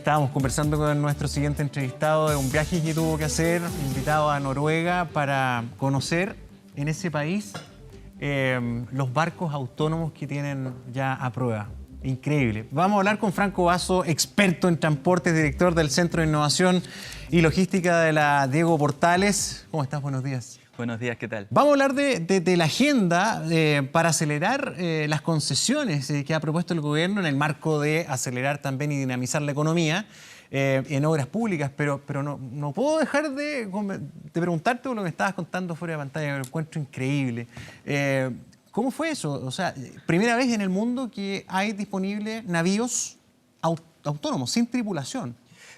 Estábamos conversando con nuestro siguiente entrevistado de un viaje que tuvo que hacer, invitado a Noruega para conocer en ese país los barcos autónomos que tienen ya a prueba. Increíble. Vamos a hablar con Franco Basso, experto en transportes, director del Centro de Innovación y Logística de la Diego Portales. ¿Cómo estás? Buenos días. Buenos días, ¿qué tal? Vamos a hablar de la agenda para acelerar las concesiones que ha propuesto el gobierno en el marco de acelerar también y dinamizar la economía en obras públicas, pero no puedo dejar de preguntarte lo que me estabas contando fuera de pantalla, que lo encuentro increíble. ¿Cómo fue eso? O sea, primera vez en el mundo que hay disponibles navíos autónomos, sin tripulación.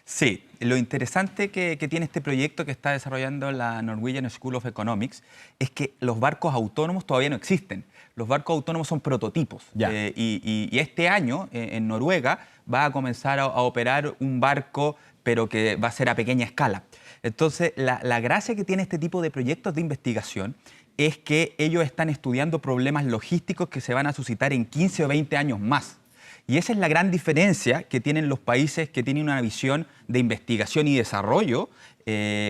Sí, lo interesante que tiene este proyecto que está desarrollando la Norwegian School of Economics es que los barcos autónomos todavía no existen. Los barcos autónomos son prototipos. Y este año en Noruega va a comenzar a operar un barco, pero que va a ser a pequeña escala. Entonces, la gracia que tiene este tipo de proyectos de investigación es que ellos están estudiando problemas logísticos que se van a suscitar en 15 o 20 años más. Y esa es la gran diferencia que tienen los países que tienen una visión de investigación y desarrollo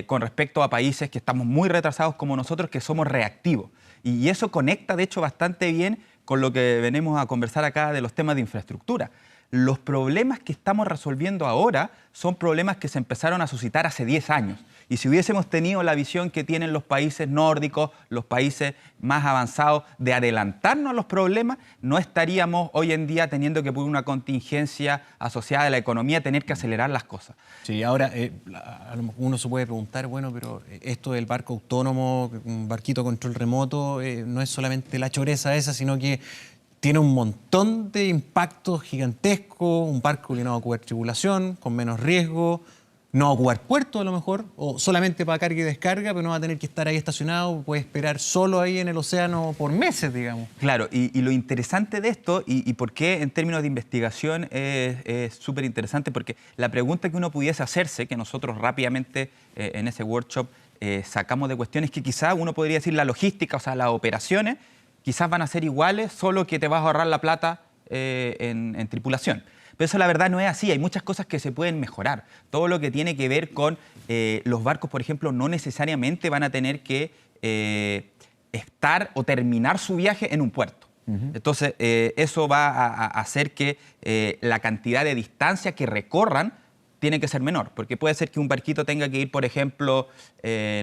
con respecto a países que estamos muy retrasados como nosotros, que somos reactivos. Y eso conecta, de hecho, bastante bien con lo que venimos a conversar acá de los temas de infraestructura. Los problemas que estamos resolviendo ahora son problemas que se empezaron a suscitar hace 10 años. Y si hubiésemos tenido la visión que tienen los países nórdicos, los países más avanzados, de adelantarnos a los problemas, no estaríamos hoy en día teniendo que, por una contingencia asociada a la economía, tener que acelerar las cosas. Sí, ahora uno se puede preguntar, bueno, pero esto del barco autónomo, un barquito a control remoto, no es solamente la choreza esa, sino que tiene un montón de impactos gigantescos, un barco que no va a ocupar tripulación, con menos riesgo, no va a ocupar puerto a lo mejor, o solamente para carga y descarga, pero no va a tener que estar ahí estacionado, puede esperar solo ahí en el océano por meses, digamos. Claro, y lo interesante de esto, y por qué en términos de investigación es súper interesante, porque la pregunta que uno pudiese hacerse, que nosotros rápidamente en ese workshop sacamos de cuestiones que quizás uno podría decir la logística, o sea, las operaciones, quizás van a ser iguales, solo que te vas a ahorrar la plata en tripulación. Pero eso la verdad no es así, hay muchas cosas que se pueden mejorar. Todo lo que tiene que ver con los barcos, por ejemplo, no necesariamente van a tener que estar o terminar su viaje en un puerto. Entonces, eso va a hacer que la cantidad de distancia que recorran tiene que ser menor, porque puede ser que un barquito tenga que ir, por ejemplo,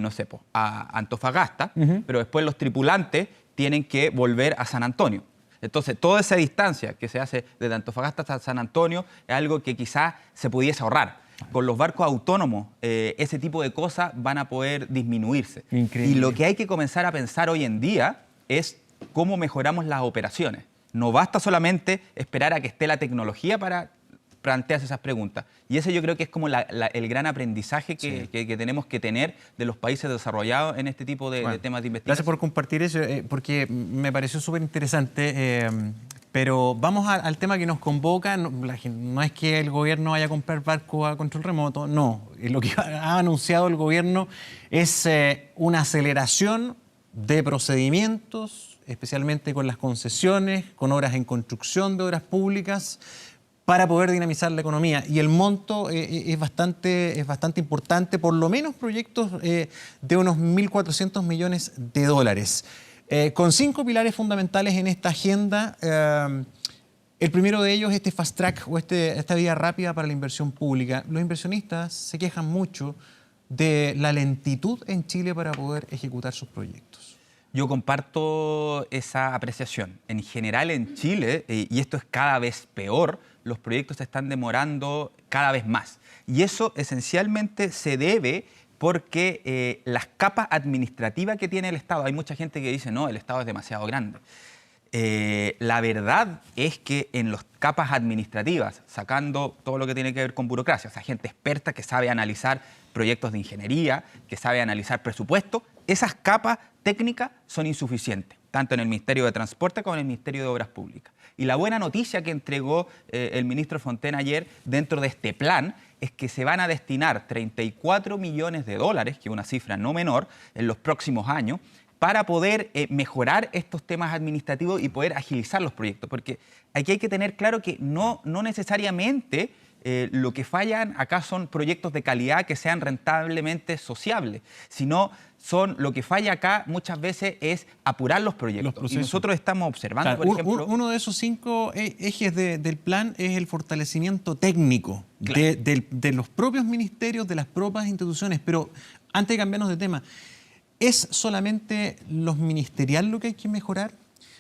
no sé, a Antofagasta, pero después los tripulantes tienen que volver a San Antonio. Entonces, toda esa distancia que se hace desde Antofagasta hasta San Antonio es algo que quizás se pudiese ahorrar. Con los barcos autónomos, ese tipo de cosas van a poder disminuirse. Increíble. Y lo que hay que comenzar a pensar hoy en día es cómo mejoramos las operaciones. No basta solamente esperar a que esté la tecnología para plantearse esas preguntas. Y ese yo creo que es como el gran aprendizaje que tenemos que tener de los países desarrollados en este tipo de temas de investigación. Gracias por compartir eso, porque me pareció súper interesante. Pero vamos al tema que nos convoca. No es que el gobierno vaya a comprar barcos a control remoto, no. Lo que ha anunciado el gobierno es una aceleración de procedimientos, especialmente con las concesiones, con obras en construcción de obras públicas, para poder dinamizar la economía. Y el monto es bastante importante, por lo menos proyectos de unos 1.400 millones de dólares. Con 5 pilares fundamentales en esta agenda. El primero de ellos es este fast track o esta vía rápida para la inversión pública. Los inversionistas se quejan mucho de la lentitud en Chile para poder ejecutar sus proyectos. Yo comparto esa apreciación. En general en Chile, y esto es cada vez peor, los proyectos se están demorando cada vez más. Y eso esencialmente se debe porque las capas administrativas que tiene el Estado, hay mucha gente que dice, no, el Estado es demasiado grande. La verdad es que en las capas administrativas, sacando todo lo que tiene que ver con burocracia, o sea, gente experta que sabe analizar proyectos de ingeniería, que sabe analizar presupuestos, esas capas técnicas son insuficientes, tanto en el Ministerio de Transporte como en el Ministerio de Obras Públicas. Y la buena noticia que entregó el ministro Fontaine ayer dentro de este plan es que se van a destinar 34 millones de dólares, que es una cifra no menor, en los próximos años, para poder mejorar estos temas administrativos y poder agilizar los proyectos. Porque aquí hay que tener claro que no necesariamente lo que fallan acá son proyectos de calidad que sean rentablemente sociables, sino lo que falla acá muchas veces es apurar los proyectos. Y nosotros estamos observando, claro, por ejemplo... Uno de esos 5 ejes del plan es el fortalecimiento técnico, claro, de los propios ministerios, de las propias instituciones. Pero antes de cambiarnos de tema, ¿es solamente lo ministerial lo que hay que mejorar?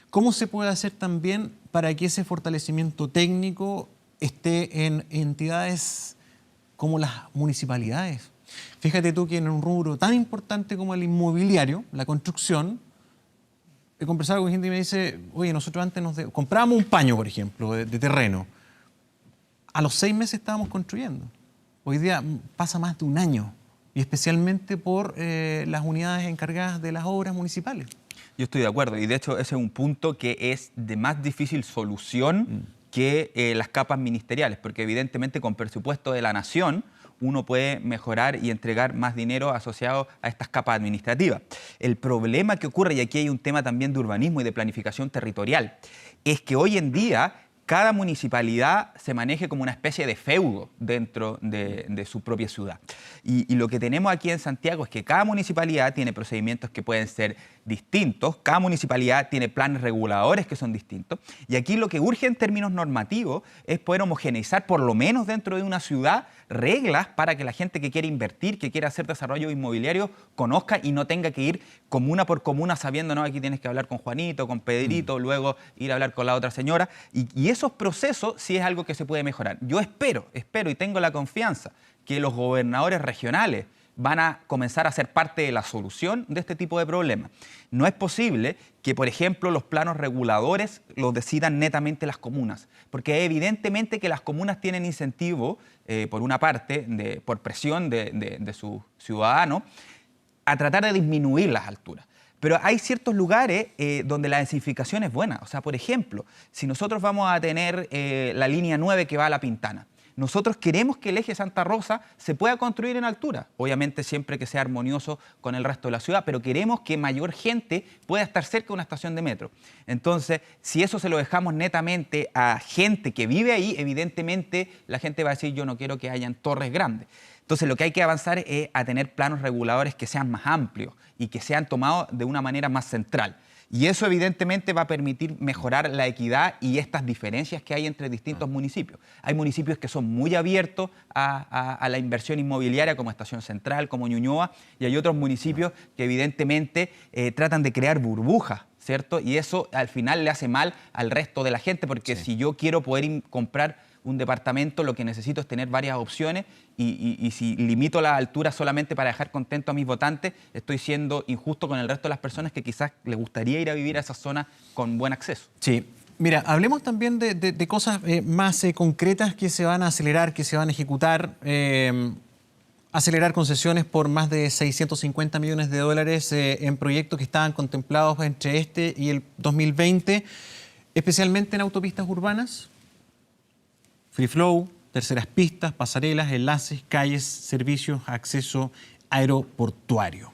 ¿Cómo se puede hacer también para que ese fortalecimiento técnico esté en entidades como las municipalidades? Fíjate tú que en un rubro tan importante como el inmobiliario, la construcción, he conversado con gente y me dice, oye, nosotros antes comprábamos un paño, por ejemplo, de terreno. A los 6 meses estábamos construyendo. Hoy día pasa más de un año, y especialmente por las unidades encargadas de las obras municipales. Yo estoy de acuerdo, y de hecho ese es un punto que es de más difícil solución que las capas ministeriales, porque evidentemente con presupuesto de la nación uno puede mejorar y entregar más dinero asociado a estas capas administrativas. El problema que ocurre, y aquí hay un tema también de urbanismo y de planificación territorial, es que hoy en día cada municipalidad se maneje como una especie de feudo dentro de su propia ciudad. Y lo que tenemos aquí en Santiago es que cada municipalidad tiene procedimientos que pueden ser distintos, cada municipalidad tiene planes reguladores que son distintos, y aquí lo que urge en términos normativos es poder homogeneizar, por lo menos dentro de una ciudad, reglas para que la gente que quiere invertir, que quiere hacer desarrollo inmobiliario, conozca y no tenga que ir comuna por comuna sabiendo, no, aquí tienes que hablar con Juanito, con Pedrito, luego ir a hablar con la otra señora. Y esos procesos sí es algo que se puede mejorar. Yo espero y tengo la confianza que los gobernadores regionales van a comenzar a ser parte de la solución de este tipo de problemas. No es posible que, por ejemplo, los planos reguladores los decidan netamente las comunas, porque evidentemente que las comunas tienen incentivo, por una parte, por presión de sus ciudadanos, a tratar de disminuir las alturas. Pero hay ciertos lugares donde la densificación es buena. O sea, por ejemplo, si nosotros vamos a tener la línea 9 que va a La Pintana, nosotros queremos que el eje Santa Rosa se pueda construir en altura, obviamente siempre que sea armonioso con el resto de la ciudad, pero queremos que mayor gente pueda estar cerca de una estación de metro. Entonces, si eso se lo dejamos netamente a gente que vive ahí, evidentemente la gente va a decir, yo no quiero que hayan torres grandes. Entonces, lo que hay que avanzar es a tener planos reguladores que sean más amplios y que sean tomados de una manera más central. Y eso evidentemente va a permitir mejorar la equidad y estas diferencias que hay entre distintos municipios. Hay municipios que son muy abiertos a la inversión inmobiliaria, como Estación Central, como Ñuñoa, y hay otros municipios que evidentemente tratan de crear burbujas, ¿cierto? Y eso al final le hace mal al resto de la gente, porque si yo quiero poder comprar un departamento, lo que necesito es tener varias opciones y si limito la altura solamente para dejar contento a mis votantes, estoy siendo injusto con el resto de las personas que quizás les gustaría ir a vivir a esa zona con buen acceso. Sí. Mira, hablemos también de cosas más concretas que se van a acelerar, que se van a ejecutar. Acelerar concesiones por más de 650 millones de dólares en proyectos que estaban contemplados entre este y el 2020, especialmente en autopistas urbanas. Free flow, terceras pistas, pasarelas, enlaces, calles, servicios, acceso aeroportuario.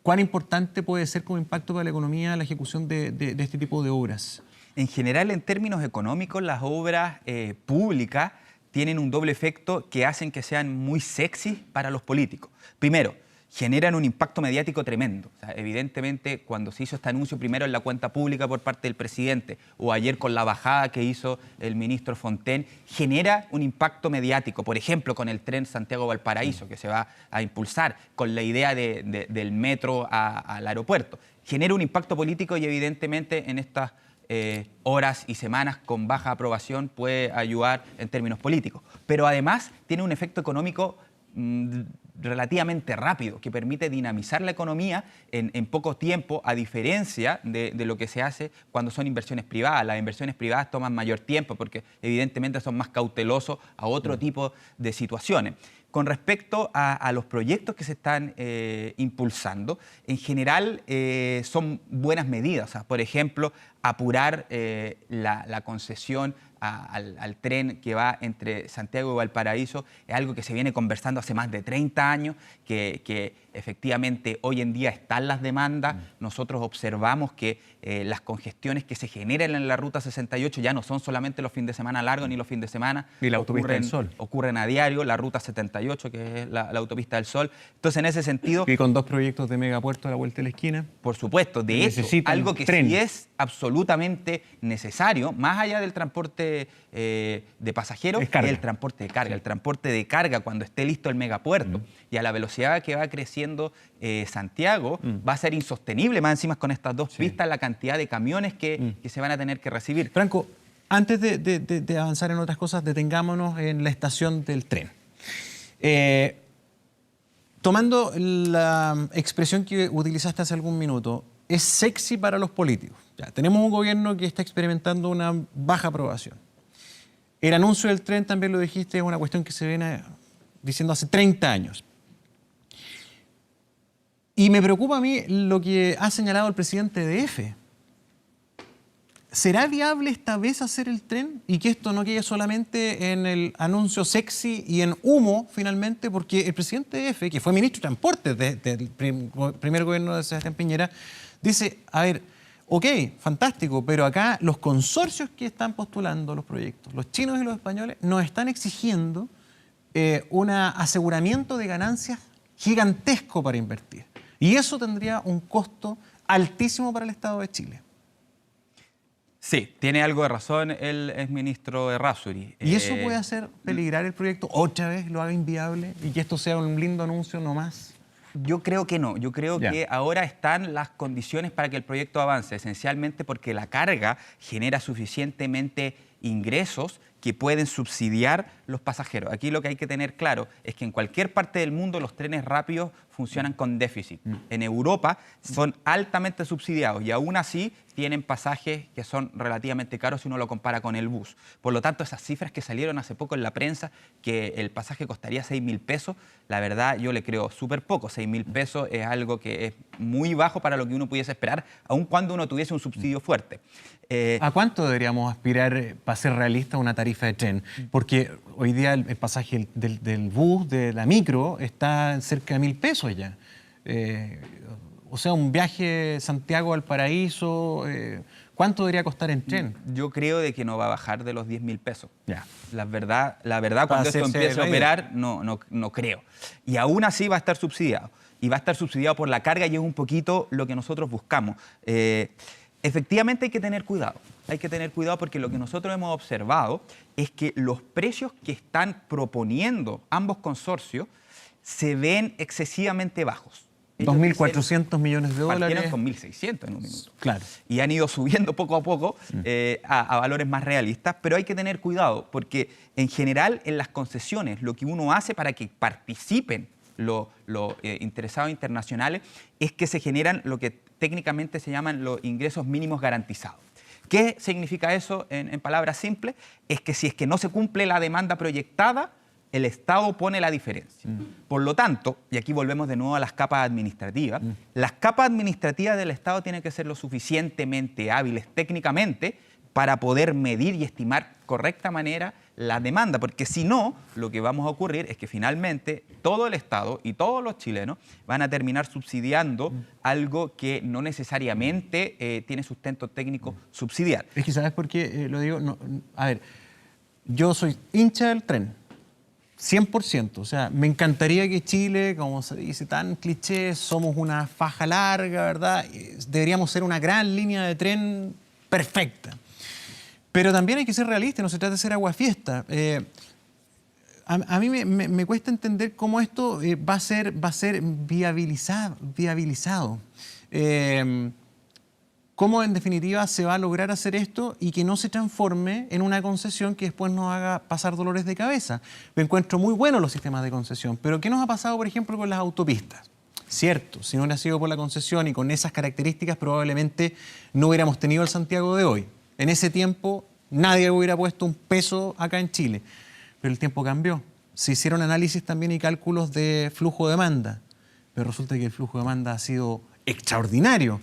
¿Cuán importante puede ser como impacto para la economía la ejecución de este tipo de obras? En general, en términos económicos, las obras públicas tienen un doble efecto que hacen que sean muy sexy para los políticos. Primero, generan un impacto mediático tremendo. O sea, evidentemente, cuando se hizo este anuncio primero en la cuenta pública por parte del presidente o ayer con la bajada que hizo el ministro Fontaine, genera un impacto mediático. Por ejemplo, con el tren Santiago-Valparaíso, que se va a impulsar, con la idea del metro al aeropuerto. Genera un impacto político y evidentemente en estas horas y semanas con baja aprobación puede ayudar en términos políticos. Pero además tiene un efecto económico relativamente rápido, que permite dinamizar la economía en poco tiempo, a diferencia de lo que se hace cuando son inversiones privadas. Las inversiones privadas toman mayor tiempo porque evidentemente son más cautelosos a otro tipo de situaciones. Con respecto a los proyectos que se están impulsando, en general son buenas medidas. O sea, por ejemplo, apurar la concesión al tren que va entre Santiago y Valparaíso es algo que se viene conversando hace más de 30 años, que efectivamente hoy en día están las demandas. Nosotros observamos que las congestiones que se generan en la Ruta 68 ya no son solamente los fines de semana largos ni los fines de semana. Ni la autopista del Sol. Ocurren a diario, la Ruta 78, que es la autopista del Sol. Entonces, en ese sentido... Y con 2 proyectos de megapuerto a la vuelta de la esquina. Por supuesto, de hecho, algo que sí es absolutamente necesario, más allá del transporte de pasajeros, es el transporte de carga. Sí. El transporte de carga, cuando esté listo el megapuerto y a la velocidad que va creciendo Santiago, va a ser insostenible, más encima con estas 2 pistas, la cantidad de camiones que se van a tener que recibir. Franco, antes de avanzar en otras cosas, detengámonos en la estación del tren. Tomando la expresión que utilizaste hace algún minuto, es sexy para los políticos. Ya, tenemos un gobierno que está experimentando una baja aprobación. El anuncio del tren, también lo dijiste, es una cuestión que se viene diciendo hace 30 años. Y me preocupa a mí lo que ha señalado el presidente de EFE. ¿Será viable esta vez hacer el tren y que esto no quede solamente en el anuncio sexy y en humo finalmente? Porque el presidente de EFE, que fue ministro de Transportes del primer gobierno de Sebastián Piñera, dice, a ver, ok, fantástico, pero acá los consorcios que están postulando los proyectos, los chinos y los españoles, nos están exigiendo un aseguramiento de ganancias gigantesco para invertir. Y eso tendría un costo altísimo para el Estado de Chile. Sí, tiene algo de razón el exministro Errázuriz. ¿Y eso puede hacer peligrar el proyecto otra vez, lo haga inviable y que esto sea un lindo anuncio nomás? Yo creo que no. Yo creo que ahora están las condiciones para que el proyecto avance, esencialmente porque la carga genera suficientemente ingresos que pueden subsidiar los pasajeros. Aquí lo que hay que tener claro es que en cualquier parte del mundo los trenes rápidos funcionan con déficit. En Europa son altamente subsidiados y aún así tienen pasajes que son relativamente caros si uno lo compara con el bus. Por lo tanto, esas cifras que salieron hace poco en la prensa, que el pasaje costaría 6.000 pesos, la verdad yo le creo súper poco. 6.000 pesos es algo que es muy bajo para lo que uno pudiese esperar, aun cuando uno tuviese un subsidio fuerte. ¿A cuánto deberíamos aspirar para ser realista una tarifa de tren? Porque hoy día el pasaje del bus, de la micro, está cerca de 1.000 pesos ya. O sea, un viaje Santiago-Valparaíso, ¿cuánto debería costar en tren? Yo creo de que no va a bajar de los 10.000 pesos. Ya. La verdad cuando esto empiece a operar, no creo. Y aún así va a estar subsidiado. Y va a estar subsidiado por la carga y es un poquito lo que nosotros buscamos. Efectivamente hay que tener cuidado. Hay que tener cuidado porque lo que nosotros hemos observado es que los precios que están proponiendo ambos consorcios se ven excesivamente bajos. 2.400 millones de dólares. Partieron con 1.600 en un minuto. Claro. Y han ido subiendo poco a poco a valores más realistas, pero hay que tener cuidado porque en general en las concesiones lo que uno hace para que participen los interesados internacionales es que se generan lo que técnicamente se llaman los ingresos mínimos garantizados. ¿Qué significa eso en palabras simples? Es que si es que no se cumple la demanda proyectada, el Estado pone la diferencia. Por lo tanto, y aquí volvemos de nuevo a las capas administrativas, las capas administrativas del Estado tienen que ser lo suficientemente hábiles técnicamente para poder medir y estimar correcta manera la demanda, porque si no, lo que vamos a ocurrir es que finalmente todo el Estado y todos los chilenos van a terminar subsidiando algo que no necesariamente tiene sustento técnico subsidiar. Es que, ¿sabes por qué lo digo? No, a ver, yo soy hincha del tren, 100%. O sea, me encantaría que Chile, como se dice tan cliché, somos una faja larga, ¿verdad? Deberíamos ser una gran línea de tren perfecta. Pero también hay que ser realista, no se trata de ser aguafiesta. A mí me cuesta entender cómo esto va a ser viabilizado. Cómo en definitiva se va a lograr hacer esto y que no se transforme en una concesión que después nos haga pasar dolores de cabeza. Me encuentro muy buenos los sistemas de concesión, pero ¿qué nos ha pasado, por ejemplo, con las autopistas? Cierto, si no hubiera sido por la concesión y con esas características, probablemente no hubiéramos tenido el Santiago de hoy. En ese tiempo nadie hubiera puesto un peso acá en Chile, pero el tiempo cambió. Se hicieron análisis también y cálculos de flujo-demanda, pero resulta que el flujo-demanda ha sido extraordinario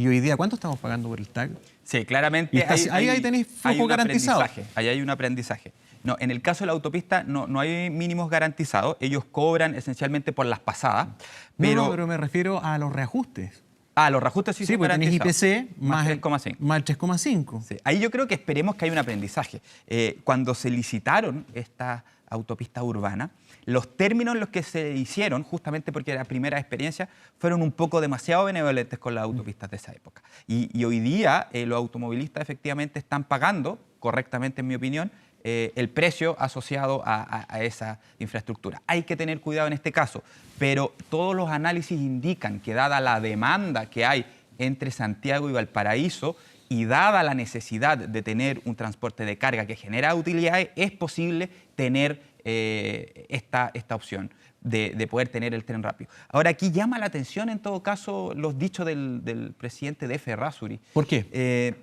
Y hoy día, ¿cuánto estamos pagando por el TAC? Sí, claramente ahí tenéis flujo garantizado. Ahí hay un aprendizaje. No, en el caso de la autopista no hay mínimos garantizados. Ellos cobran esencialmente por las pasadas. Pero me refiero a los reajustes. Los reajustes sí son garantizados. Sí, porque tenés IPC más 3,5. Más el 3,5. Sí. Ahí yo creo que esperemos que haya un aprendizaje. Cuando se licitaron estas autopistas urbanas, los términos en los que se hicieron, justamente porque era primera experiencia, fueron un poco demasiado benevolentes con las autopistas de esa época. Y hoy día los automovilistas efectivamente están pagando, correctamente en mi opinión, el precio asociado a esa infraestructura. Hay que tener cuidado en este caso, pero todos los análisis indican que dada la demanda que hay entre Santiago y Valparaíso y dada la necesidad de tener un transporte de carga que genera utilidades, es posible tener esta opción de poder tener el tren rápido. Ahora, aquí llama la atención en todo caso los dichos del presidente de EFE, Errázuriz. ¿Por qué?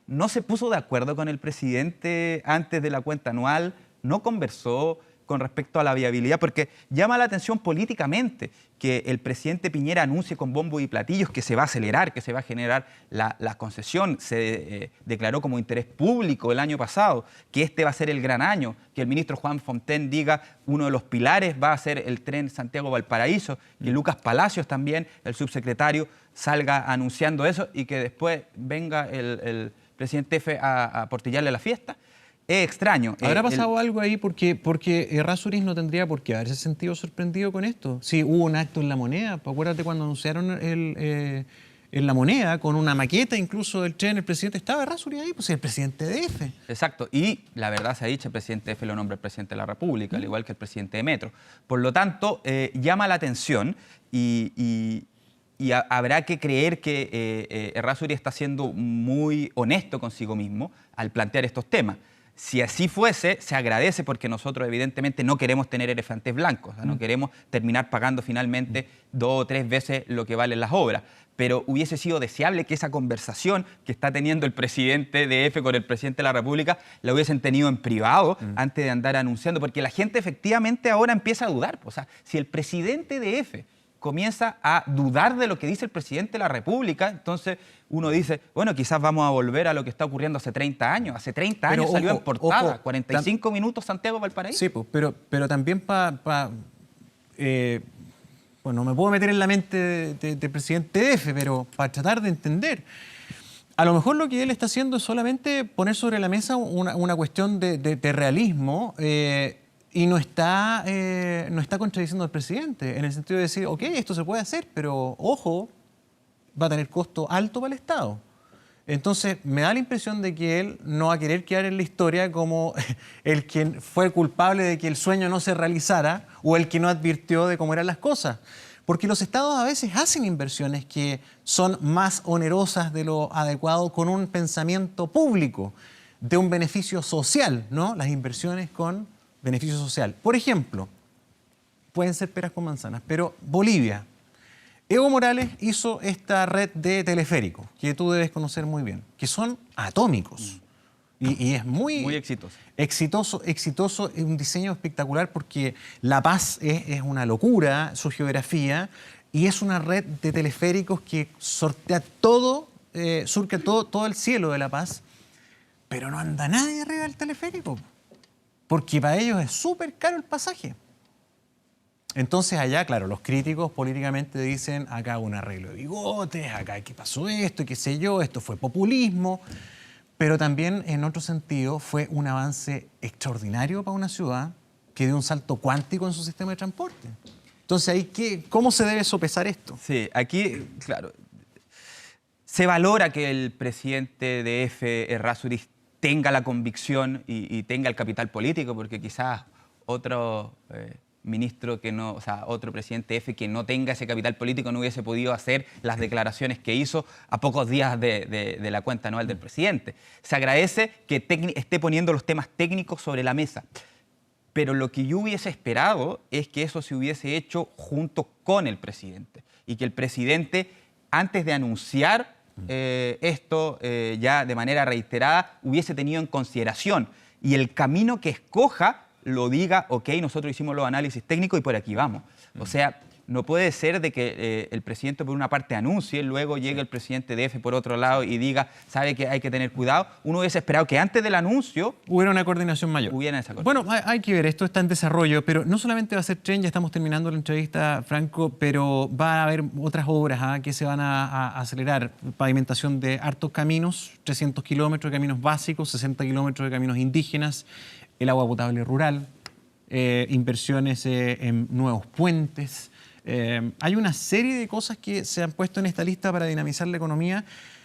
No se puso de acuerdo con el presidente antes de la cuenta anual, no conversó con respecto a la viabilidad, porque llama la atención políticamente que el presidente Piñera anuncie con bombos y platillos que se va a acelerar, que se va a generar la concesión. Se declaró como interés público el año pasado que este va a ser el gran año, que el ministro Juan Fontaine diga uno de los pilares va a ser el tren Santiago-Valparaíso, que Lucas Palacios también, el subsecretario, salga anunciando eso y que después venga el presidente EFE a portillarle la fiesta. Es extraño. ¿Habrá pasado algo ahí? Porque Errázuriz no tendría por qué haberse sentido sorprendido con esto. Sí, hubo un acto en La Moneda. Acuérdate cuando anunciaron en La Moneda, con una maqueta incluso del tren, el presidente estaba Errázuriz ahí, pues el presidente de EFE. Exacto. Y la verdad se ha dicho, el presidente de EFE lo nombra el presidente de la República, al igual que el presidente de Metro. Por lo tanto, llama la atención y habrá que creer que Errázuriz está siendo muy honesto consigo mismo al plantear estos temas. Si así fuese, se agradece porque nosotros evidentemente no queremos tener elefantes blancos, o sea, no queremos terminar pagando finalmente 2 o 3 veces lo que valen las obras. Pero hubiese sido deseable que esa conversación que está teniendo el presidente de EFE con el presidente de la República la hubiesen tenido en privado antes de andar anunciando, porque la gente efectivamente ahora empieza a dudar. O sea, si el presidente de EFE comienza a dudar de lo que dice el presidente de la República, entonces uno dice, bueno, quizás vamos a volver a lo que está ocurriendo hace 30 años. Hace 30 años salió en portada, 45 minutos Santiago-Valparaíso. Sí, pues, pero también bueno, me puedo meter en la mente del presidente de EFE, pero para tratar de entender. A lo mejor lo que él está haciendo es solamente poner sobre la mesa una cuestión de realismo, y no está contradiciendo al presidente, en el sentido de decir, ok, esto se puede hacer, pero ojo, va a tener costo alto para el Estado. Entonces, me da la impresión de que él no va a querer quedar en la historia como el quien fue culpable de que el sueño no se realizara o el que no advirtió de cómo eran las cosas. Porque los estados a veces hacen inversiones que son más onerosas de lo adecuado con un pensamiento público, de un beneficio social, ¿no? Las inversiones con beneficio social. Por ejemplo, pueden ser peras con manzanas, pero Bolivia. Evo Morales hizo esta red de teleféricos, que tú debes conocer muy bien, que son atómicos. Y es muy exitoso, es un diseño espectacular porque La Paz es una locura, su geografía, y es una red de teleféricos que sortea todo, surca todo el cielo de La Paz, pero no anda nadie arriba del teleférico, porque para ellos es súper caro el pasaje. Entonces allá, claro, los críticos políticamente dicen, acá hubo un arreglo de bigotes, acá qué pasó esto, y qué sé yo, esto fue populismo, pero también en otro sentido fue un avance extraordinario para una ciudad que dio un salto cuántico en su sistema de transporte. Entonces ahí, ¿cómo se debe sopesar esto? Sí, aquí, claro, se valora que el presidente de EFE, Errázuriz, tenga la convicción y tenga el capital político, porque quizás otro ministro que no, o sea, otro presidente EFE que no tenga ese capital político no hubiese podido hacer las declaraciones que hizo a pocos días de la cuenta anual del presidente. Se agradece que esté poniendo los temas técnicos sobre la mesa, pero lo que yo hubiese esperado es que eso se hubiese hecho junto con el presidente y que el presidente, antes de anunciar esto ya de manera reiterada, hubiese tenido en consideración y el camino que escoja lo diga, ok, nosotros hicimos los análisis técnicos y por aquí vamos. O sea, No puede ser de que el presidente por una parte anuncie, luego llegue el presidente DF por otro lado y diga, sabe que hay que tener cuidado. Uno hubiese esperado que antes del anuncio hubiera una coordinación mayor. Hubiera esa coordinación. Bueno, hay que ver, esto está en desarrollo, pero no solamente va a ser tren, ya estamos terminando la entrevista, Franco, pero va a haber otras obras que se van a acelerar. Pavimentación de hartos caminos, 300 kilómetros de caminos básicos, 60 kilómetros de caminos indígenas, el agua potable rural, inversiones en nuevos puentes. Hay una serie de cosas que se han puesto en esta lista para dinamizar la economía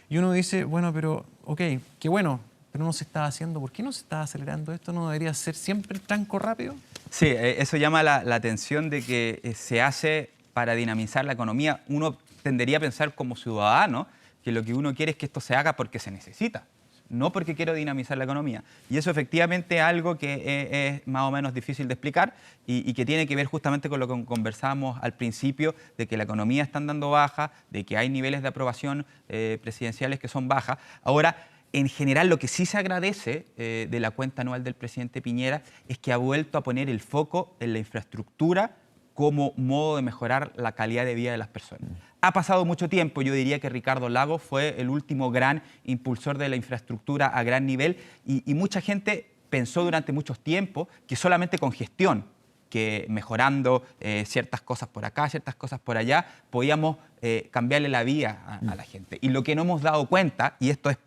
y uno dice, bueno, pero ok, qué bueno, pero no se está haciendo. ¿Por qué no se está acelerando esto? ¿No debería ser siempre el tranco rápido? Sí, eso llama la atención de que se hace para dinamizar la economía. Uno tendería a pensar como ciudadano que lo que uno quiere es que esto se haga porque se necesita, no porque quiero dinamizar la economía. Y eso efectivamente es algo que es más o menos difícil de explicar y que tiene que ver justamente con lo que conversábamos al principio, de que la economía está dando baja, de que hay niveles de aprobación presidenciales que son bajas. Ahora, en general, lo que sí se agradece de la cuenta anual del presidente Piñera es que ha vuelto a poner el foco en la infraestructura como modo de mejorar la calidad de vida de las personas. Ha pasado mucho tiempo, yo diría que Ricardo Lagos fue el último gran impulsor de la infraestructura a gran nivel y mucha gente pensó durante mucho tiempo que solamente con gestión, que mejorando ciertas cosas por acá, ciertas cosas por allá, podíamos cambiarle la vida a la gente. Y lo que no hemos dado cuenta, y esto es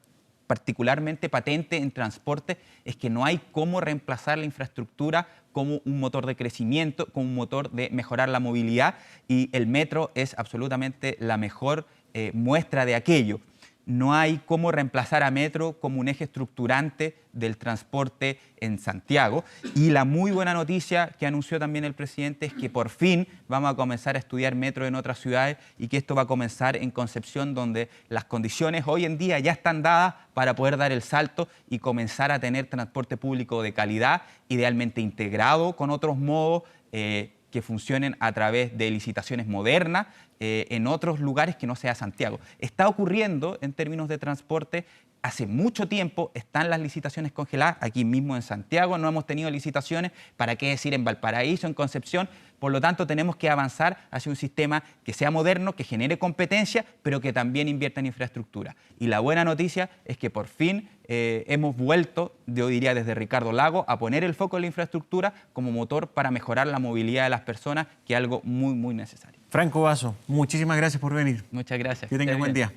particularmente patente en transporte, es que no hay cómo reemplazar la infraestructura como un motor de crecimiento, como un motor de mejorar la movilidad, y el metro es absolutamente la mejor muestra de aquello. No hay cómo reemplazar a metro como un eje estructurante del transporte en Santiago. Y la muy buena noticia que anunció también el presidente es que por fin vamos a comenzar a estudiar metro en otras ciudades y que esto va a comenzar en Concepción, donde las condiciones hoy en día ya están dadas para poder dar el salto y comenzar a tener transporte público de calidad, idealmente integrado con otros modos que funcionen a través de licitaciones modernas en otros lugares que no sea Santiago. Está ocurriendo en términos de transporte. Hace mucho tiempo están las licitaciones congeladas, aquí mismo en Santiago no hemos tenido licitaciones, ¿para qué decir en Valparaíso, en Concepción? Por lo tanto, tenemos que avanzar hacia un sistema que sea moderno, que genere competencia, pero que también invierta en infraestructura. Y la buena noticia es que por fin hemos vuelto, yo diría desde Ricardo Lagos, a poner el foco en la infraestructura como motor para mejorar la movilidad de las personas, que es algo muy, muy necesario. Franco Basso, muchísimas gracias por venir. Muchas gracias. Que tenga buen día.